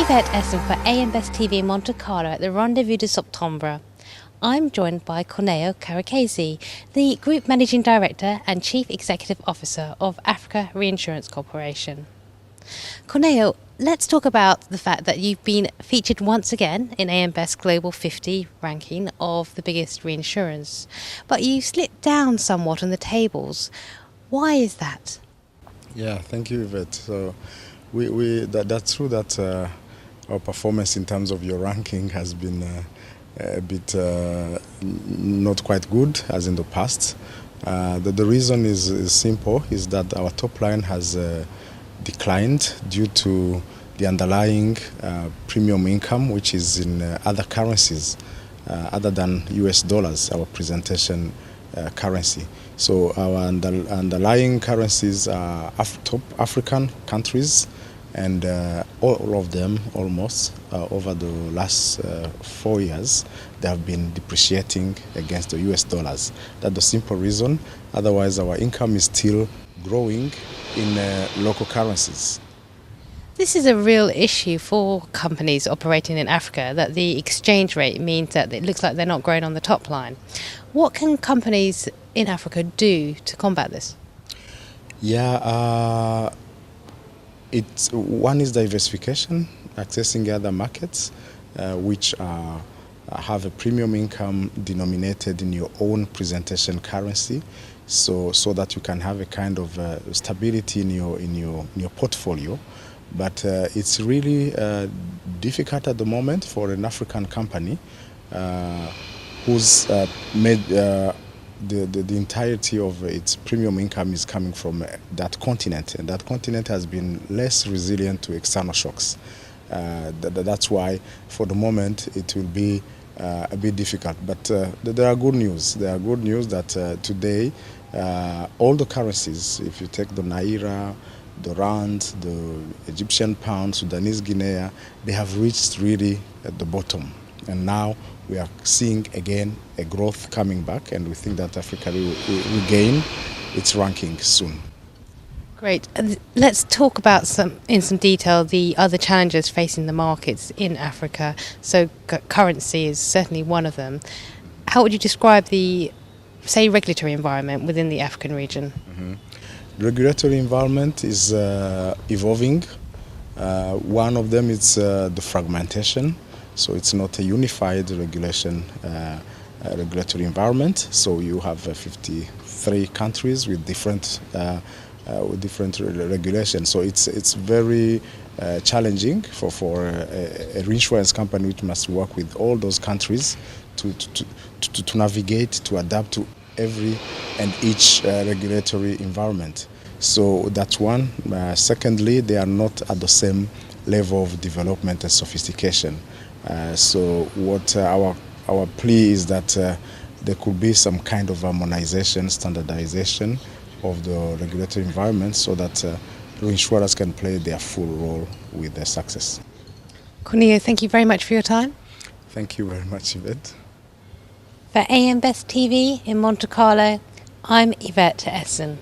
Yvette Essen for AM Best TV in Monte Carlo at the Rendezvous de Septembre. I'm joined by Corneo Karakesi, the Group Managing Director and Chief Executive Officer of Africa Reinsurance Corporation. Corneo, let's talk about the fact that you've been featured once again in AM Best Global 50 ranking of the biggest reinsurers, but you slipped down somewhat on the tables. Why is that? Yeah, thank you, Yvette. So that's true that our performance in terms of your ranking has been a bit not quite good as in the past. The reason is simple, is that our top line has declined due to the underlying premium income, which is in other currencies other than US dollars, our presentation currency. So our underlying currencies are top African countries, and all of them almost over the last 4 years they have been depreciating against the US dollars. That's the simple reason. Otherwise our income is still growing in local currencies. This is a real issue for companies operating in Africa, that the exchange rate means that it looks like they're not growing on the top line. What can companies in Africa do to combat this? Yeah, one is diversification, accessing other markets which have a premium income denominated in your own presentation currency, so that you can have a kind of stability in your portfolio. But it's really difficult at the moment for an African company who's made the entirety of its premium income is coming from that continent, and that continent has been less resilient to external shocks. That's why for the moment it will be a bit difficult. But there are good news. There are good news that today all the currencies, if you take the Naira, the Rand, the Egyptian pound, Sudanese guinea, they have reached really at the bottom. And now we are seeing again a growth coming back, and we think that Africa will regain its ranking soon. Great. Let's talk about in some detail the other challenges facing the markets in Africa. So currency is certainly one of them. How would you describe the, say, regulatory environment within the African region? Mm-hmm. Regulatory environment is evolving. One of them is the fragmentation. So it's not a unified regulatory environment. So you have 53 countries with different regulations. So it's very challenging for a reinsurance company which must work with all those countries to navigate, to adapt to every and each regulatory environment. So that's one. Secondly, they are not at the same level of development and sophistication. So what our plea is that there could be some kind of harmonization, standardization of the regulatory environment, so that reinsurers can play their full role with their success. Corneo, thank you very much for your time. Thank you very much, Yvette. For AM Best TV in Monte Carlo, I'm Yvette Essen.